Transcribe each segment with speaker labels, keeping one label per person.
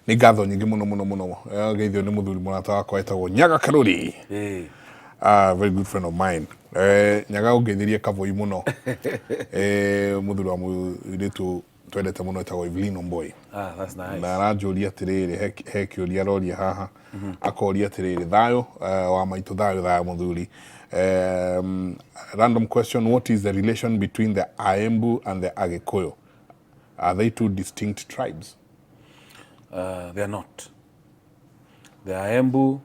Speaker 1: Nĩ ngatho nyingĩ mũno geithio nĩ mũthuri mũrata wakwa etagwo Nyaga Karuri. Very good friend of mine. Nyaga ũngeithirie kavoi mũno. Mũthuri wa mũirĩtu twendete mũno etagwo Evelyn Omboi.
Speaker 2: That's nice.
Speaker 1: Na aranjũria atĩrĩrĩ he kĩũria aroria haha. Akoria atĩrĩrĩ thayũ wa maitũ thayũ mũthuri. Random question, what is the relation between the Aembu and the Agikuyu? Are they two distinct tribes?
Speaker 2: They are not. The Aembu,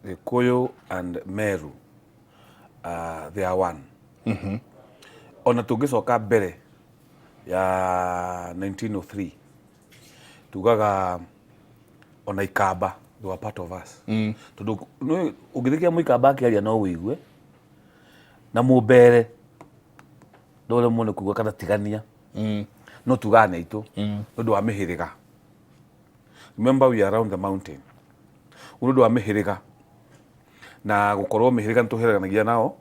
Speaker 2: the Koyo, and Meru, they are one. Ona tugicoka mbere ya 1903 tugaga ona Ikamba, they were part of us. Tondu ungithikia Muikamba akiaria no wigue na Mumbere ndore mone kuga kana tigania no tugane itu ndu wa mihiriga. Remember, we are around the mountain. Undu wa mihiriga na gukorwo mihiriga ntuheranagia nao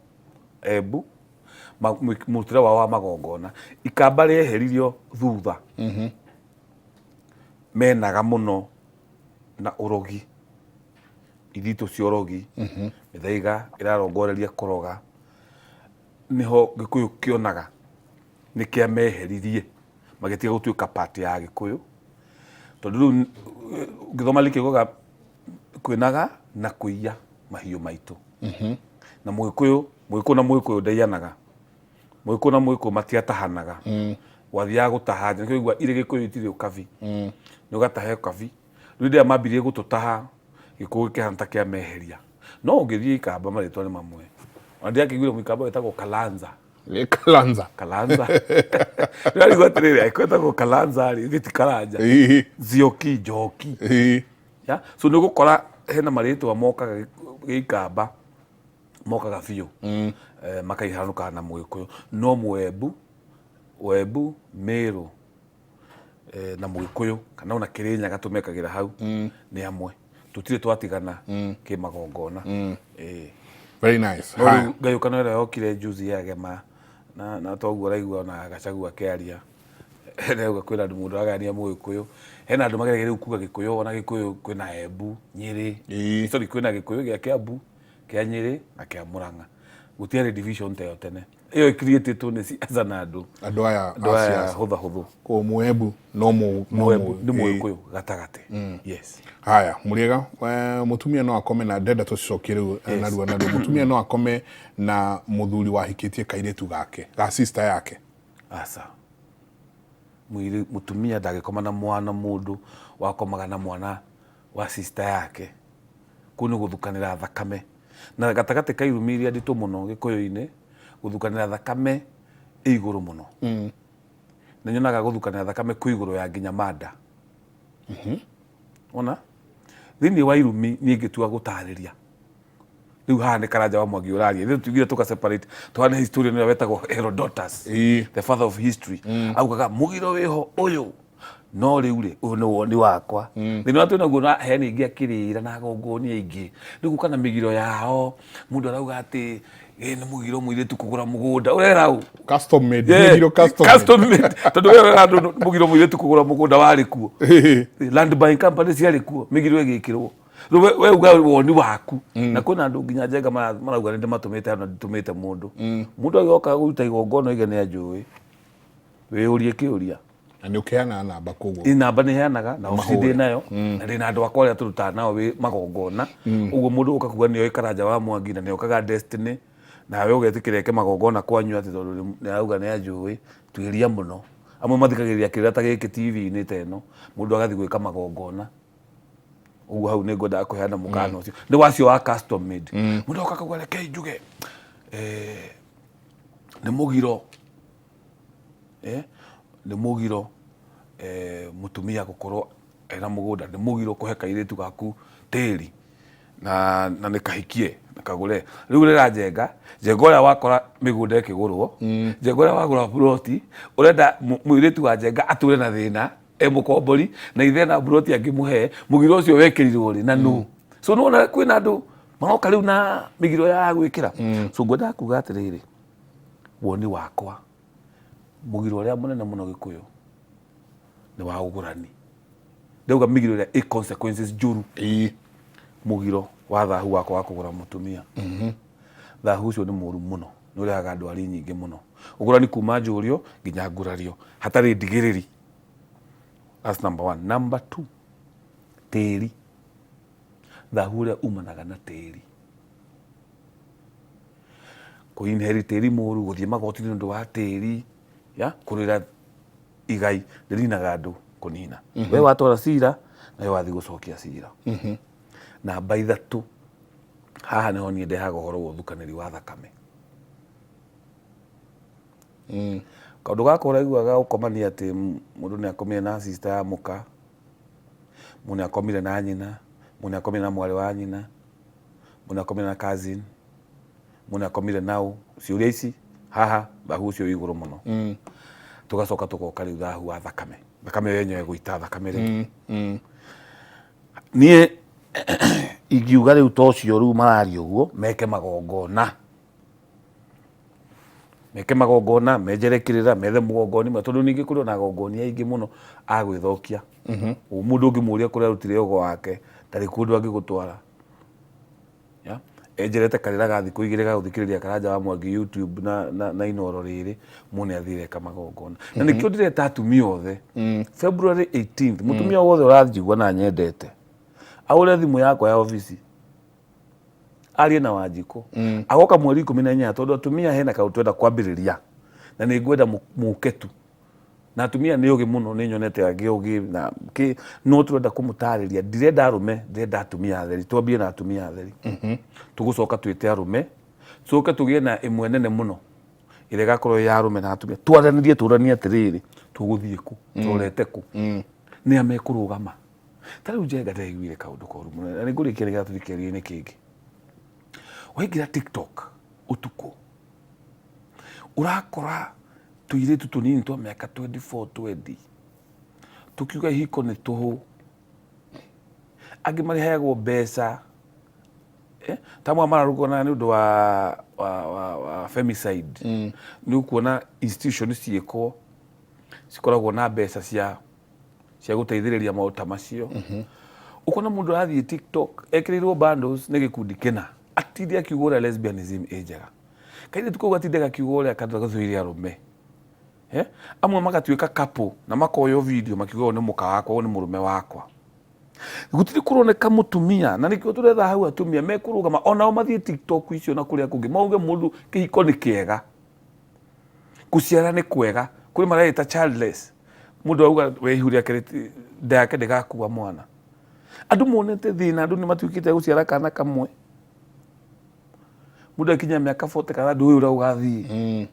Speaker 2: Embu mutira wa magongona. Ikamba rĩeheririo thutha menaga muno na urogi ithitu cia urogi mithaiga irarongoreria kuroga niho Gikuyu kionaga nikia meheririe magitiga gutuika part ya Gikuyu tondu ngithoma likigoga kwinaga na kuiya mahiũ maitũ na Mũgĩkũyũ na Mũgĩkũyũ ndaianaga Mũgĩkũyũ na Mũgĩkũyũ matiatahanaga wathiaga gũtaha nĩkĩigua irĩ Gĩkũyũ itirĩ ũkabi nĩ ũgatahe ũkabi rĩu rĩrĩa mambirie gũtũtaha Gĩkũyũ kĩhana ta kĩa meheria no ũngĩthiĩ Ikamba marĩtwa nĩ mamwe ona ndiakĩiguire Mũikamba wetagwo Kalanza nĩarigwo atĩrĩrĩ akwetagwo Kalanza rĩ gĩti Karanja Zioki Njoki so nĩ gũkora hena marĩtwa mokaga Ikamba mokaga biũ makaihanũka na Mũgĩkũyũ no Wembu Meru na Mũgĩkũyũ kana ona Kĩrĩnyaga tũmekagĩra hau nĩ amwe tũtirĩ twatigana kĩmagongona.
Speaker 1: Very nice.
Speaker 2: Ngayũkano ĩrĩa yokire juzi yagema na toguo raigua na Gachagua kĩaria rĩuga kwĩna andũ mũndũ agania Mũgĩkũyũ hena andũ mageragĩra rĩu kuga Gĩkũyũ ona Gĩkũyũ kwĩna Embu Nyĩrĩ sorry kwĩna Gĩkũyũ gĩa Kĩambu kĩa Nyĩrĩ na kĩa Mũrang'a gũtiarĩ division teo tene ĩyo ĩcreatetwo nĩ siasa na andũ aya hũthahũthũ
Speaker 1: ko Mũembu no
Speaker 2: nĩ Mũgĩkũyũ gatagatĩ. Yes.
Speaker 1: Haya Mũrĩega mũtumia no akome na ndenda tũcokie rĩu narua mũtumia no akome na mũthuri wahikĩtie kairĩtu gake ga sister yake
Speaker 2: asa mutumia ndagĩkoma na mwana mũndũ wakomaga na mwana wa sister yake kũnĩ gũthukanĩra thakame na gatagatĩ ka irumi iria nditũ mũno Gĩkũyũ-inĩ gũthukanĩra thakame igũrũ mũno na nyonaga gũthukanĩra thakame kwĩ igũrũ ya nginya mada ona thĩinĩ wa irumi niĩ ngĩtua gũtarĩria rĩu haha nĩ Karanja wa Mwangi ũraria ithuĩ tugire tuka separate twana historian ũrĩa wetagwo Herodotus the father of history augaga mũgiro wĩho ũyũ no rĩu rĩ ũyũ nĩ woni wakwa thĩinĩ wa twĩnaguo na heani ingĩ akĩrĩra na agongonia ingĩ rĩu kana mĩgiro yao mũndũ arauga atĩ nĩ mũgiro mũirĩtu kũgũra mũgũnda ũrera u
Speaker 1: custom made mũgiro custom
Speaker 2: made tondũ wewe andũ mũgiro mũirĩtu kũgũra mũgũnda warĩ kuo land buying company ciarĩ kuo mĩgiro ĩgĩkĩrwo we uga woni waku na kwĩna andũ nginya Njenga marauga nĩ ndĩmatũmĩte na ndĩtũmĩte mũndũ agĩoka gũruta igongona ige nĩ anjũĩ wĩũrie kĩũria
Speaker 1: na nĩ ũkĩheana namba koguo
Speaker 2: namba nĩ heanaga na ũcindĩ nayo na ndĩna andũ akwa arĩa tũrutaga nao magongona ũguo mũndũ ũka kuga nĩoĩ Karanja wa Mwangi na nĩokaga Destiny nawe ũgetĩkĩra eke magongona kwanyu atĩ tondũ nĩarauga nĩ anjũĩ tuĩria mũno amwe mathikagĩrĩria kĩrĩa ta gĩkĩ TV-inĩ ta ĩno mũndũ agathiĩ gwĩka magongona ũguo hau nĩ ngwendaga kũheana mũkana ũcio nĩ wacio wa custom made mũndũ oka kuga reke njuge nĩ mũgiro mutumia gũkorwo ena mũgũnda nĩ mũgiro kũhe kairĩtu gaku tĩri na nĩ kahikie na kagũre rĩu rĩra Njenga ũrĩa wakora mĩgũnda ĩkĩgũrwo Njenga ũrĩa wagũra buroti ũrenda mũirĩtu wa Njenga atũre na thĩna mũkombori na ithe na buroti angĩmũhe mũgiro ũcio wekĩrirwo rĩ na nũ so nĩwona kwĩna andũ maroka rĩu na mĩgiro ya gwĩkĩra so ngwendaga kuga atĩrĩrĩ woni wakwa mũgiro ũrĩa mũnene mũno Gĩkũyũ nĩ wa ũgũrani ndauga migiro ya consequences juru mugiro wa thahu wakwa wa kugura mutumia thahu ucio ni muru muno ni urehaga ndwari nyingi muno ugura ni kuma njurio nginya ngurario hatari ndigiriri. That's number 1. Number 2, tĩri. Thahu ũrĩa umanaga na tĩri. Kũ-inherit tĩri mũru, gũthiĩ magoti-inĩ nĩ ũndũ wa tĩri, kũrĩra igai rĩninaga andũ kũnina. We watwara cira, nawe wathiĩ gũcokia cira. Namba 3, haha nĩho niĩ ndehaga ũhoro wa ũthukanĩri wa thakame. Kaũndũ gaka ũraiguaga ũkomania atĩ mũndũ nĩ akomire na sister ya mũka, mũndũ nĩ akomire na nyina, mũndũ nĩ akomire na mwarĩ wa nyina, mũndũ nĩ akomire na cousin, mũndũ nĩ akomire nao. Ciũria ici haha thahu ũcio wĩ igũrũ mũno. Tũgacoka tũgoka rĩu thahu wa thakame. Thakame yenyewe gũita thakame rĩngĩ. Niĩ ingiuga rĩu ta ũcio rĩu mararia ũguo meke magongona. Meke magongona, menjerekĩrĩra, methe mũgongoni, tondũ ningĩ kũrĩ na agongoni aingĩ mũno a gwĩthokia. Mũndũ ũngĩmũria kũrĩa arutire ũgo wake, ndarĩ kũndũ angĩgũtwara. Enjerete karĩra ga thikũ 2 ga gũthikĩrĩria Karanja wa Mwangi YouTube na Inooro rĩrĩ, mũndũ nĩ athire eka magongona. Na nĩkĩo ndireta atumia othe. February 18th, mũtumia wothe ũranjigua na nyendete, ahũre thimũ yakwa ya ofici, arie na Wanjikũ, agoka mweri 14, tondũ atumia hena kaũndũ twenda kwambĩrĩria na nĩ ngwenda mũke tu. Na atumia nĩ ũgĩ mũno, nĩ nyonete angĩ ũgĩ na no tũrenda kũmũtarĩria. Ndirenda arũme, ndirenda atumia atheri. Twambie na atumia atheri. Tũgũcoka twĩte arũme, coke tũgĩe na ĩmwe nene mũno ĩrĩa ĩgakorwo ya arũme na atumia. Twaranĩrie tũranie atĩrĩrĩ, tũgũthiĩ kũ, tũrorete kũ, nĩ amekũrũgama. Ta rĩu Njenga ndaiguire kaũndũ koru mũno, na nĩ ngũrĩkia nĩgetha tũthiĩ kĩaria-inĩ kĩngĩ. Waingĩra TikTok ũtukũ, ũrakora tũirĩtu tũnini twa mĩaka 24, 20 tũkiuga ihiko nĩ tũhũ. Angĩ mareheagwo mbeca, tamwe mararũgana nĩ ũndũ wa femicide. Nĩ ũkuona institution ciĩkwo cikoragwo na mbeca cia gũteithĩrĩria maũndũ ta macio. Ũkona mũndũ arathiĩ TikTok ekĩrĩirwo bundles nĩ gĩkundi kĩna, atinde akiuga ũrĩa lesbianism ĩ njega. Kaingĩ tukauga atinde akiuga ũrĩa kanitha gũthũire arũme. Amwe magatuĩka couple na makoywo video makiuga nĩ mũka wakwa, nĩ mũrũme wakwa. Gũtirĩ kũroneka mũtumia, na nĩkĩo tũretha hau atumia mekũrũgama onao mathiĩ TikTok icio na kũrĩa kũngĩ mauge mũndũ kĩhiko nĩ kĩega, gũciara nĩ kwega. Kũrĩ mareta childless, mũndũ auga weihũria kĩrĩti nda yake ndĩgakua mwana. Andũ monete thĩna, andũ nĩ matuĩkĩte gũciara kana kamwe. Mũndũ akinya mĩaka 40 kana ndũĩ ũrĩa ũgathiĩ.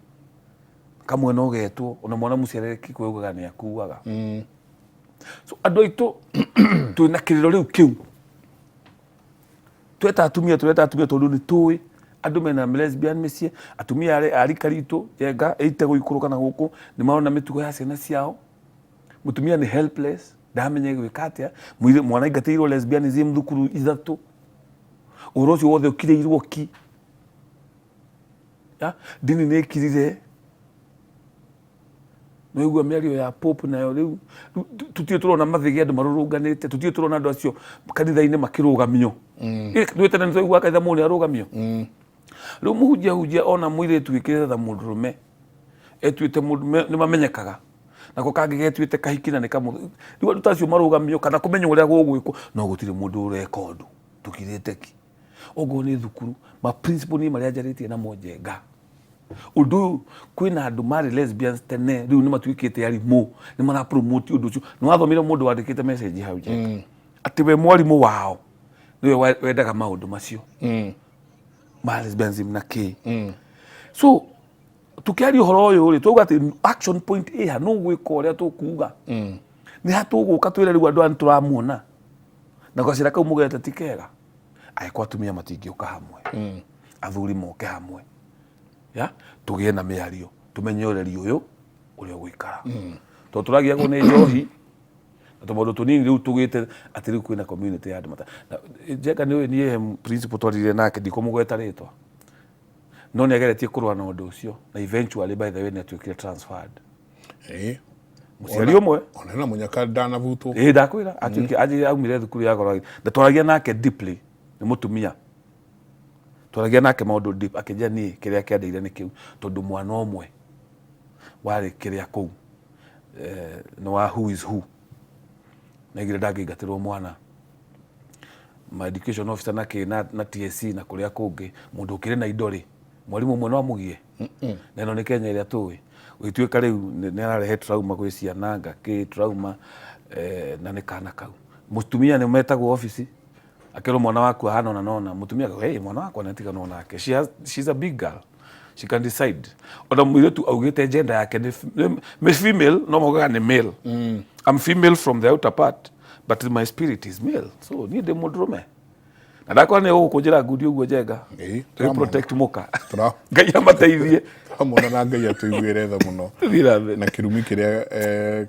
Speaker 2: Kamwe no getwo, ona mwana mũciarĩre kĩkũ augaga nĩ akuaga. So andũ aitũ twĩna kĩrĩro rĩu kĩu. Tweta atumia tondũ nĩ tũĩ andũ mena lesbian mĩciĩ, atumia a rika ritũ Njenga 80 gũikũrũka na gũkũ nĩ marona mĩtugo ya ciana ciao. Mũtumia nĩ helpless, ndamenya gwĩka atĩa. Mwana aingatĩirwo lesbianism thukuru 3. Ũhoro ũcio wothe ũkirĩirwo ki. Ndini nĩ ĩkirire. No igua mĩario ya Pope nayo rĩu tũtirĩ tũrona mathĩgĩ andũ marũrũnganĩte, tũtirĩ tũrona andũ acio kanitha-inĩ makĩrũgamio. Nĩ tene nĩ twaiguaga kanitha mũndũ arũgamio. Rĩu mũhunjia ona mũirĩtu wĩkĩrĩte ta mũndũrũme etuĩte mũndũ nĩ mamenyekaga, nako kangĩ getuĩte kahiki na nĩ kamũthĩ. Rĩu andũ ta acio marũgamio kana kũmenya ũrĩa gũgwĩkwo, no gũtirĩ mũndũ ũreka ũndũ, tũkirĩte ki. Ogo nĩ thukuru, ma principal nĩ marĩa njarĩtie namo Njenga. Ũndũ ũyũ kwĩna andũ marĩ lesbians tene, rĩu nĩ matuĩkĩte arimũ, nĩ mara promote ũndũ ũcio. Nĩ wathomire mũndũ wandĩkĩte message hau Njenga atĩ we mwarimũ wao nĩwe wendaga maũndũ macio ma lesbianism na kĩ. So tũkĩaria ũhoro ũyũ rĩ, tũuga atĩ action point ĩha no gwĩka ũrĩa tũkuuga. Nĩ hatũgũka twĩre rĩu andũ nĩ tũramuona na gacĩra kau mũgete ti kega. Angĩkorwo atumia matingĩũka hamwe, athuri moke hamwe, tũgĩe na mĩario, tũmenye ũreri ũyũ ũrĩa ũgũikara. Tondũ tũragiagwo nĩ njohi na tũmaũndũ tũnini rĩu tũgĩte atĩ rĩu kwĩna community ya andũ mata. Njenga nĩ niĩ principal twarire nake ndikũmũgweta rĩtwa, no nĩ ageretie kũrũa na ũndũ ũcio na eventually by the way nĩ atuĩkire transferred. muciari umwe
Speaker 1: ona na munyaka ndanavutwo
Speaker 2: ndakwira aje aumire thukuru ya goro ndatwaragia nake deeply ni mutumia twaragia nake maundu deep akinja ni kiria kiandeire ni kiu tondu mwana umwe wari kiria kuu no wa who is who negire ndagingatirwo mwana my education officer na TSC na kuria kungi mundu ukire na idori mwalimu mwe no mugie neno ni Kenya iria tuwi wituika riu ni ararehe trauma gwi ciana ngaki trauma na ni kana kau mutumia ni metagwo office akero mwana waku hana nona mutumia hey mwana wako anatika nona yake she's a big girl she can decide ona mwiretu augite gender yake ni female no moga ni male I'm female from the outer part but my spirit is male so ni de modrome na ndakwa ne ukujira ngudi uguo njega to protect muka ngai amateithie
Speaker 1: amona na ngai atuiguire tha muno na kirumi kiria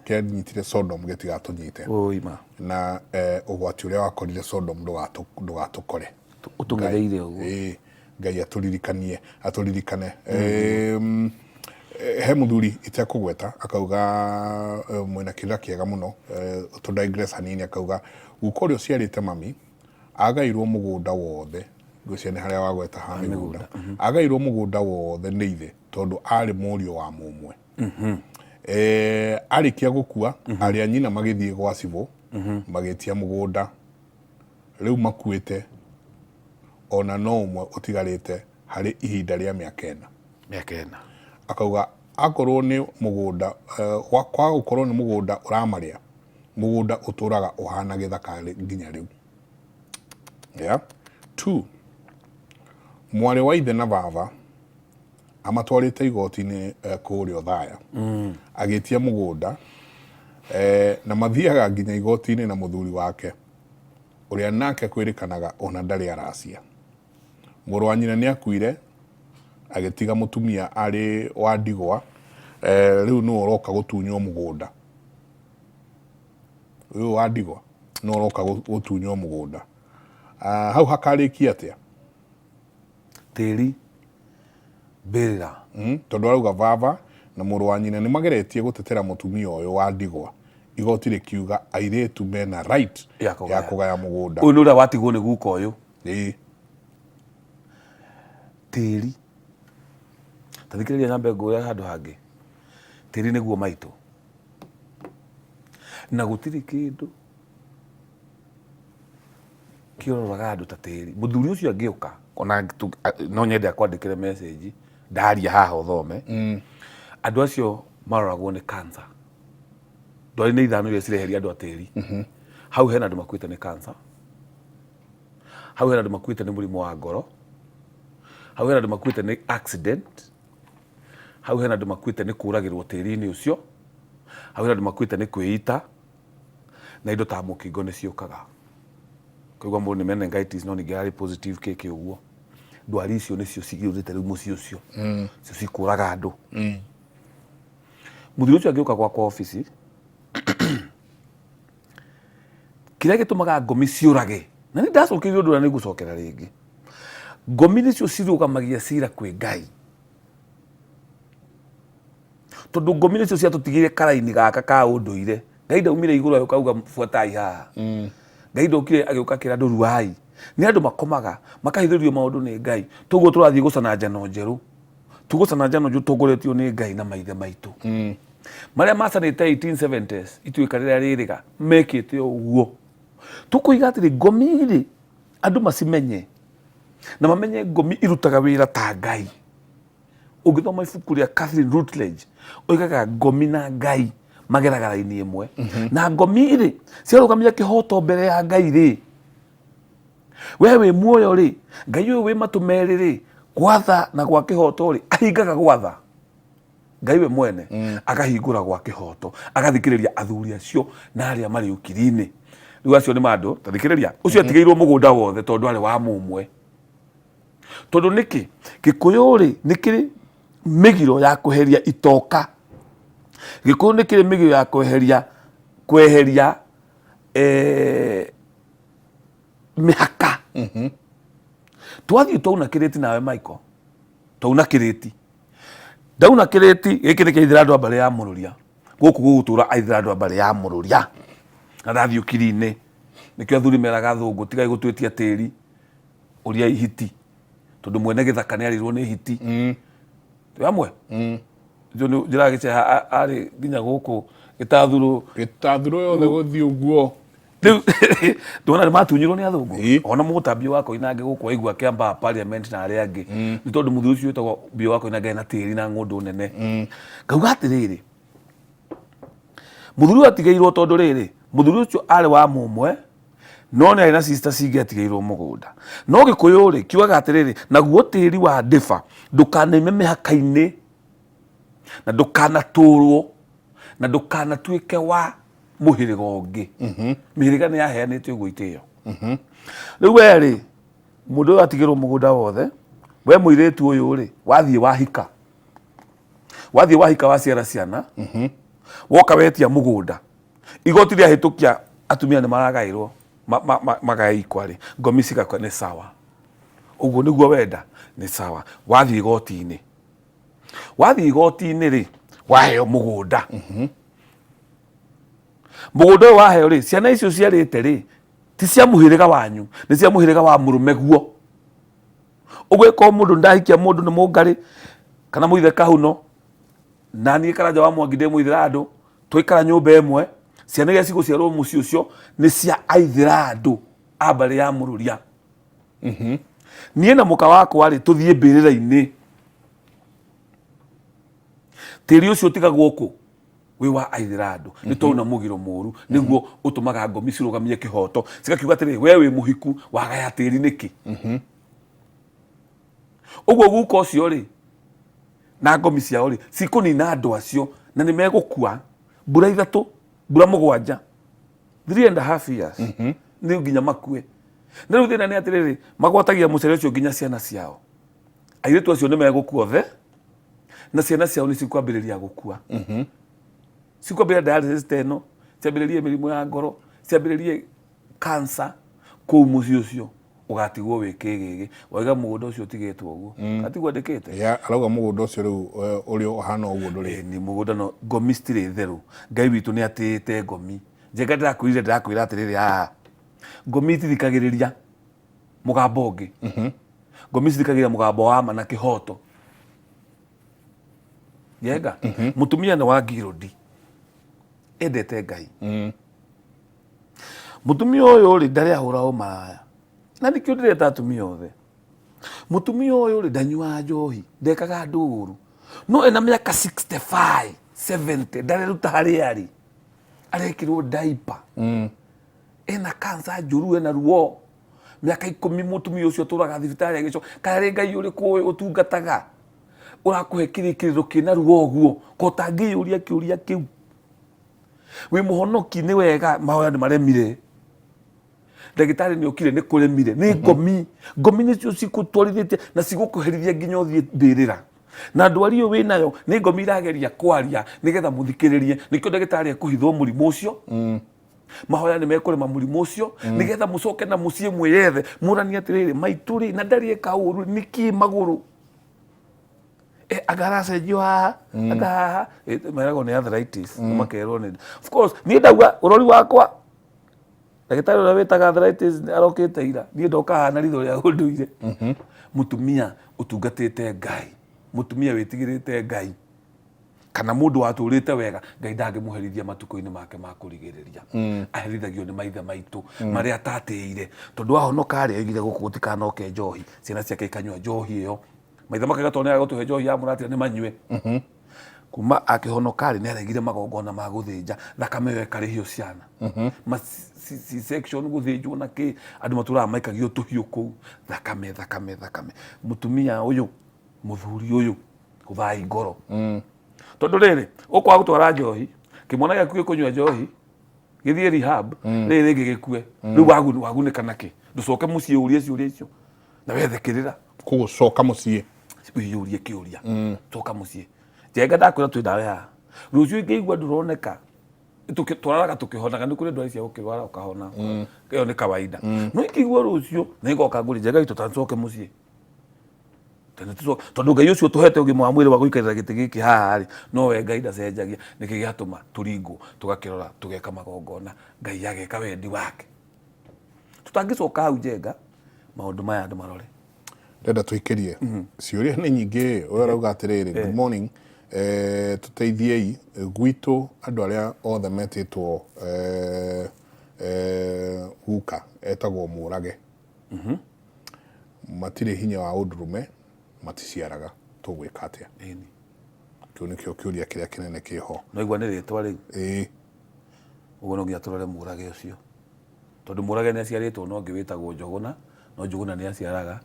Speaker 1: kianyitire Sodom getigatonyite
Speaker 2: oima
Speaker 1: na ugwati uria wakorire Sodom ndugatukore
Speaker 2: utungereire uguo
Speaker 1: ngai aturirikane he muthuri itekugweta akauga mwena kira kiega muno to digress hanini akauga gukorio ciarite mami agairwo mugunda wothe guciane haria wagweta ha migunda agairwo mugunda wothe ni ithe tondu ari murio wa mumwe arikia gukua ari anyina magithie gwa cibo magitia mugunda riu makuite ona no umwe utigarite hari ihinda ria miaka 4 akauga akorwo ni mugunda kwa gukorwo ni mugunda uramaria mugunda uturaga uhana githaka nginya riu 2 mwari wa ithe na baba amatwarite igoti-ini kurio Thaya agitia mugunda na mathiaga nginya igoti-ini na muthuri wake uria nake kwirikanaga ona ndari aracia muru wa nyina ni akuire agitiga mutumia ari wa ndigwa riu no uroka gutunywo mugunda uyu wa ndigwa no uroka gutunywo mugunda hau hakarikia atia
Speaker 2: tiri berera
Speaker 1: tondu arauga baba na muru wa nyina ni mageretie gutetera mutumia uyu wa ndigwa igoti rikiuga airetu mena right ya kugaya mugunda
Speaker 2: uyu nura watigwo ni guka uyu tiri tathikiriria nyambe nguria handu hangi tiri niguo maitu na gutiri kindu kiororaga andu ta tiri muthuri ucio angiuka ona no nyende akwandikire message ndaria haha uthome andu acio maroragwo ni cancer ndwari ni ithano iria cireheria andu a tiri hau hena andu makuite ni cancer hau hena andu makuite ni murimu wa ngoro hau hena andu makuite ni accident hau hena andu makuite ni kuragirwo tiri-ini ucio hau hena andu makuite ni kwiita na indo ta mukingo ni ciukaga koigwa mundu ni meningitis no ningirari positive keke uguo ndwari icio nicio cigirite riu muci ucio cio cikuraga andu muthuri ucio agiuka kwa office kiria gitumaga ngomi ciurage na ni ndacokerio ndu na ni gucokera ringi ngomi nicio cirugamagia cira kwi Ngai tondu ngomi nicio ciatutigire karaini gaka ka unduire Ngai ndaumire iguru ayo kauga fuatai haha Ngai ndokire agiuka kira andu ruai ni andu makomaga makahithirio maundu ni Ngai tuguo turathie gucana njano njeru tugucana njano njeru tugoretio ni Ngai na maithe maitu maria macanite 1870s ituika riria ririga mekite uguo tukuiga atiri ngomi ri andu macimenye na mamenye ngomi irutaga wira ta Ngai ugithoma ibuku ria Catherine Rutledge oigaga ngomi na Ngai mageraga raini imwe na ngomi ri ciarugamia kihoto mbere ya Ngai ri wewe muoyo ri Ngai uyu wi matumeri ri gwatha na gwa kihoto ri ahingaga gwatha Ngai we mwene akahingura gwa kihoto agathikiriria athuri acio na aria mari ukiri-ini riu acio ni mandu tathikiriria ucio atigeirwo mugunda wothe tondu ari wa mumwe tondu niki Gikuyu ri nikiri migiro ya kuheria itoka Gikuyu nikiri migiro ya kweheria mihaka twathie twauna kiriti nawe Michael twauna kiriti ndauna kiriti giki ni kithira andu ambare ya mururia guku gugutura aithira andu mbari ya mururia na ndathio kiri-ini nikio athuri meraga thungu tigai gutwetia tiri uria ihiti tondu mwene githaka ni arirwo ni hiti amwe njira gice ari nginya guku gitathuru
Speaker 1: yothe guthii uguo
Speaker 2: ndona matunyirwo ni athungu ona mugutambio wako inange guku aigua kiamba parliament na aria angi ni tondu muthuri ucio wetagwo bio wako inange na tiri na ngundu nene ngauga atiriri muthuri atigairwo tondu riri muthuri ucio ari wa mumwe no ni na sister singe atigairwo mugunda no gikuyu ri kiugaga atiriri naguo tiri wa ndiba ndukanaime mihaka-ini na ndukanaturwo na ndukanatuike wa muhiriga ungi mihiriga ni yaheanitio uguo itio riu weri mundu atigirwo mugunda wothe we muiritu uyu ri wathie wahika waciara ciana woka wetia mugunda igoti ria hitukia atumia ni maragairwo magaikwa ri ngomi cigakwa ni sawa uguo niguo wenda ni sawa wathie igoti-ini ri waheo mugunda mugunda uyu waheo ri ciana icio ciarite ri ti cia muhiriga wanyu ni cia muhiriga wa murume guo ugwika mundu ndahikia mundu ni mungari kana muithe kahuno na ni kara jawa mwangi ndi muithira andu twikara nyumba imwe ciana iria ciguciarwo muci ucio ni cia aithira andu a mbari ya mururia nie na muka wakwa ri tuthie mbirira-ini tiri ucio tigagwo ku wi wa aithira andu ni tona mugiro muru niguo utumaga ngomi cirugamie kihoto cigakiuga atiri we wi muhiku wagaya tiri niki uguo guko ucio ri na ngomi ciao ri cikunina andu acio na ni megukua mbura 3 mbura 7 3.5 years ni nginya makue na riu thina ni atiriri magwatagia mucere ucio nginya ciana ciao airitu acio ni megukua othe na ciana ciao ni cikwambiriria gukua cikwambiriria dialysis teno ciambiririe mirimu ya ngoro ciambiririe cancer kuu muci ucio ugatigwo wikigigi waiga mugunda ucio tigitwo uguo atigwo ndikite
Speaker 1: ya arauga mugunda ucio riu uri uhana uguo nduri
Speaker 2: ni mugunda no ngomi stiri theru ngai witu ni atite ngomi njenga ndirakwira atiriri ngomi tithikagiriria mugambo ungi ngomi tithikagiriria mugambo wa ma na kihoto yega mutumia ni wa ngirodi endete ngai mutumia uyu ri ndari ahura umaraya na nikio ndireta atumia othe mutumia uyu ri ndanyua njohi ndekaga nduru no ena miaka 65 70 ndari ruta hari ari arekirwo diaper ena kansa njuru ena ruo miaka 10 mutumia ucio turaga thibitari agico kare ngai uri kuwi utungataga urakuhe kirikiriro kina ruo guo kotangiyuria kiuria kiu wi muhonoki ni wega mahoya ni maremire ndagitari ni okire ni kuremire ni ngomi ni cio cikutwarithitie na cigukuherithia nginya uthie mbirira na ndwari yo winayo ni ngomi irageria kwaria nigetha muthikiririe nikio ndagitari akuhithwo murimu ucio mahoya ni mekurema murimu ucio nigetha mucoke na mucie mwiyethe murani atiriri maituri na ndari ekauru niki maguru agarase jua aga merago ni arthritis makerwo ni of course ni ndauga urori wakwa ndagitari ura witaga arthritis arokite ira ni ndoka na ritho ria unduire mutumia utungatite ngai mutumia witigirite ngai kana mundu waturite wega ngai ndangimuherithia matuko-ini make ma kurigiriria aherithagio ni maithe maitu maria atateire tondu ahonoka ari aigire guku gutikanoke njohi ciana ciake ikanywa njohi iyo maithe make gatonera gutuhe njohi ya muratira ni manywe kuma akihonoka ari ni aregire magongona ma guthinja thakame yo ikarihio ciana section guthinjwo na ki andu maturaga maikagio tuhiu kuu thakame mutumia uyu muthuri uyu kuthai ngoro tondu riri ukwa gutwara njohi kimwana gyaku gikunywa njohi githie rehab riri ringi gikue riu wagunikana ki nducoke mucie urie ciuria icio na wethekirira
Speaker 1: kugucoka mucie
Speaker 2: uyurie kiuria coka mucie njenga ndakwira twi ndawe ha rucio ingĩigua nduroneka tũraraga tũkĩhonaga nĩ kũrĩ ndwari cia gũkĩrwara ũkahona ĩyo nĩ kawaida no ingĩigua rũcio nĩ ngoka ngũri njenga itũ ta ncoke mucie tondu Ngai ucio tuhete ugima wa mwiri wa guikarira giti giki haha no we Ngai ndacenjagia niki giatuma turingo tugakirora tugeka magongona Ngai ageka wendi wake tutangicoka hau njenga maundu maya andu marore
Speaker 1: ndenda tuikirie ciuria ni nyingi uria rauga atiriri good morning tuteithiei gwitu andu aria othe metitwo guka etagwo Murage matire hinya wa undurume maticiaraga tugwika atia kiu nikio kiuria kiria kinene kiho
Speaker 2: no igwa ni ritwa riu uguo no ngia turore Murage ucio tondu Murage ni aciaritwo no ngi witagwo Njuguna no Njuguna ni aciaraga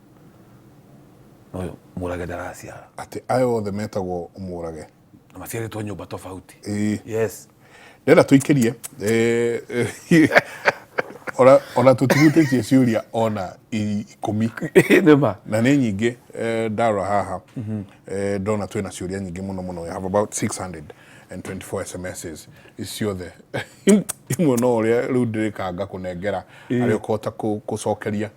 Speaker 2: no Murage ndaraciara
Speaker 1: ati ayo othe metagwo Murage
Speaker 2: na maciaritwo nyumba tofauti yes
Speaker 1: ndenda tuikirie ona tutigutetie ciuria ona 10
Speaker 2: nema
Speaker 1: na ni nyingi ndara haha ndona twina ciuria nyingi muno we have about 624 SMSs iciothe imwe no uria riu ndirikanga kunengera aria ukota kucokeria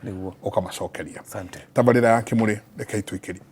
Speaker 1: ukamacokeria
Speaker 2: asante
Speaker 1: tabarira ya Kimuri rekei tuikirie